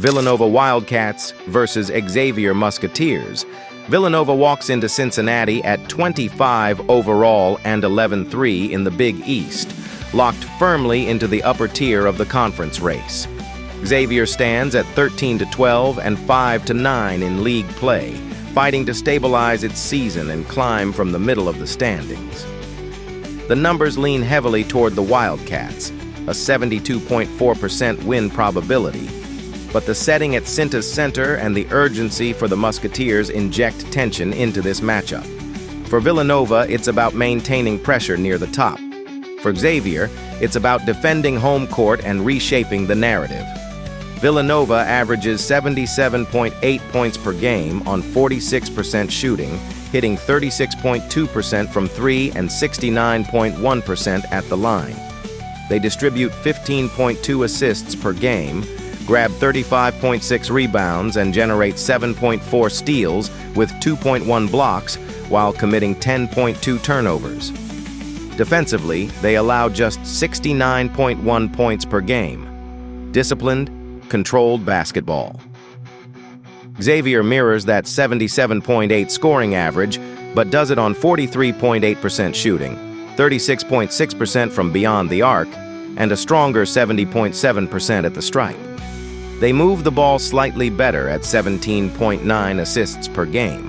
Villanova Wildcats versus Xavier Musketeers. Villanova walks into Cincinnati at 25 overall and 11-3 in the Big East, locked firmly into the upper tier of the conference race. Xavier stands at 13-12 and 5-9 in league play, fighting to stabilize its season and climb from the middle of the standings. The numbers lean heavily toward the Wildcats, a 72.4% win probability, but the setting at Cinta's center and the urgency for the Musketeers inject tension into this matchup. For Villanova, it's about maintaining pressure near the top. For Xavier, it's about defending home court and reshaping the narrative. Villanova averages 77.8 points per game on 46% shooting, hitting 36.2% from three and 69.1% at the line. They distribute 15.2 assists per game, grab 35.6 rebounds, and generate 7.4 steals with 2.1 blocks while committing 10.2 turnovers. Defensively, they allow just 69.1 points per game. Disciplined, controlled basketball. Xavier mirrors that 77.8 scoring average, but does it on 43.8% shooting, 36.6% from beyond the arc, and a stronger 70.7% at the stripe. They move the ball slightly better at 17.9 assists per game,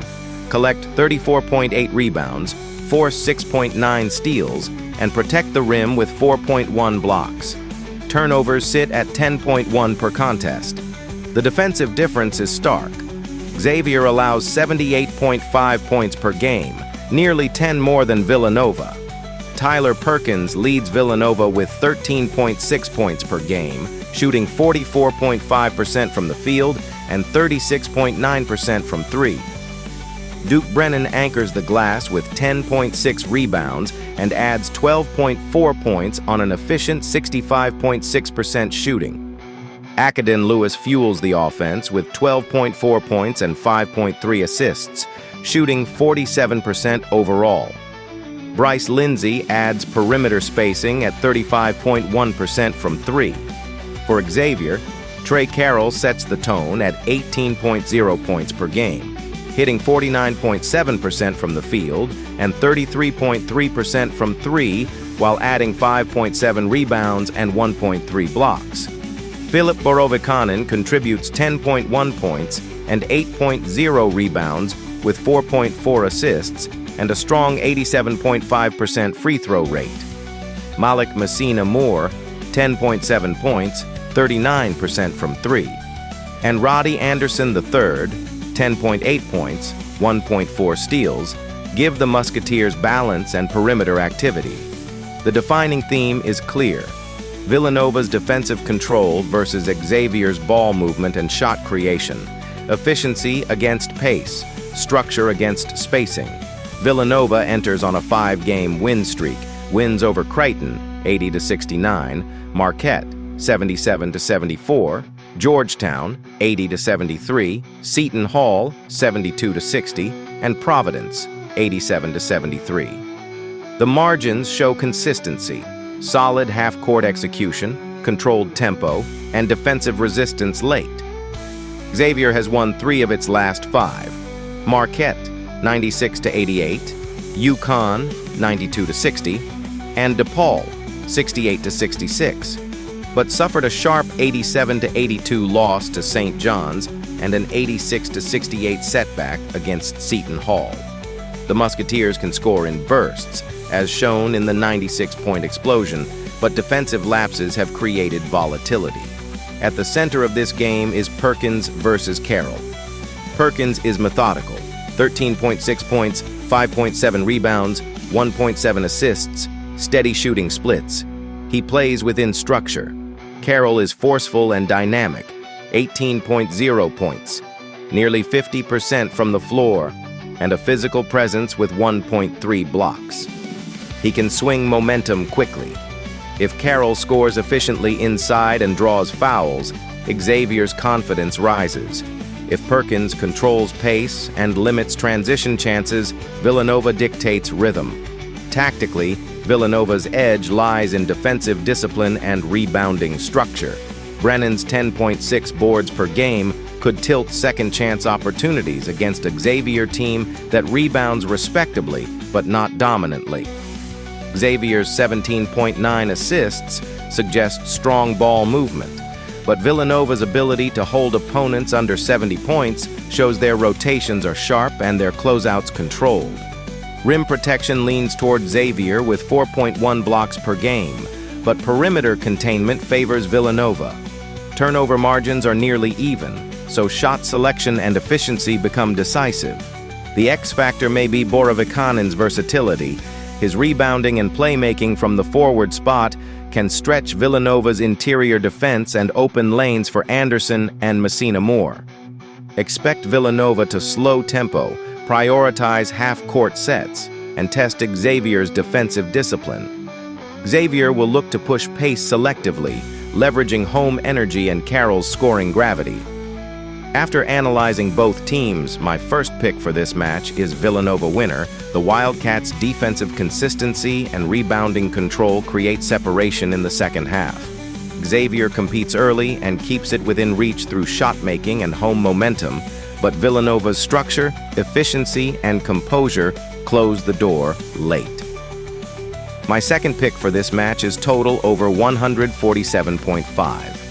collect 34.8 rebounds, force 6.9 steals, and protect the rim with 4.1 blocks. Turnovers sit at 10.1 per contest. The defensive difference is stark. Xavier allows 78.5 points per game, nearly 10 more than Villanova. Tyler Perkins leads Villanova with 13.6 points per game, shooting 44.5% from the field and 36.9% from three. Duke Brennan anchors the glass with 10.6 rebounds and adds 12.4 points on an efficient 65.6% shooting. Akadin Lewis fuels the offense with 12.4 points and 5.3 assists, shooting 47% overall. Bryce Lindsay adds perimeter spacing at 35.1% from three. For Xavier, Trey Carroll sets the tone at 18.0 points per game, hitting 49.7% from the field and 33.3% from three, while adding 5.7 rebounds and 1.3 blocks. Filip Borovicanin contributes 10.1 points and 8.0 rebounds with 4.4 assists and a strong 87.5% free throw rate. Malik Messina Moore, 10.7 points, 39% from three. And Roddy Anderson III, 10.8 points, 1.4 steals, give the Musketeers balance and perimeter activity. The defining theme is clear: Villanova's defensive control versus Xavier's ball movement and shot creation, efficiency against pace, structure against spacing. Villanova enters on a 5-game win streak, wins over Creighton, 80-69, Marquette, 77-74, Georgetown, 80-73, Seton Hall, 72-60, and Providence, 87-73. The margins show consistency, solid half-court execution, controlled tempo, and defensive resistance late. Xavier has won 3 of its last 5. Marquette, 96-88, UConn, 92-60, and DePaul, 68-66. But suffered a sharp 87-82 loss to St. John's and an 86-68 setback against Seton Hall. The Musketeers can score in bursts, as shown in the 96-point explosion, but defensive lapses have created volatility. At the center of this game is Perkins versus Carroll. Perkins is methodical: 13.6 points, 5.7 rebounds, 1.7 assists, steady shooting splits. He plays within structure. Carroll is forceful and dynamic: 18.0 points, nearly 50% from the floor, and a physical presence with 1.3 blocks. He can swing momentum quickly. If Carroll scores efficiently inside and draws fouls, Xavier's confidence rises. If Perkins controls pace and limits transition chances, Villanova dictates rhythm. Tactically, Villanova's edge lies in defensive discipline and rebounding structure. Brennan's 10.6 boards per game could tilt second-chance opportunities against a Xavier team that rebounds respectably, but not dominantly. Xavier's 17.9 assists suggest strong ball movement, but Villanova's ability to hold opponents under 70 points shows their rotations are sharp and their closeouts controlled. Rim protection leans toward Xavier with 4.1 blocks per game, but perimeter containment favors Villanova. Turnover margins are nearly even, so shot selection and efficiency become decisive. The X factor may be Borovikanen's versatility. His rebounding and playmaking from the forward spot can stretch Villanova's interior defense and open lanes for Anderson and Messina Moore. Expect Villanova to slow tempo, prioritize half-court sets, and test Xavier's defensive discipline. Xavier will look to push pace selectively, leveraging home energy and Carroll's scoring gravity. After analyzing both teams, my first pick for this match is Villanova winner. The Wildcats' defensive consistency and rebounding control create separation in the second half. Xavier competes early and keeps it within reach through shot-making and home momentum, but Villanova's structure, efficiency, and composure close the door late. My second pick for this match is total over 147.5.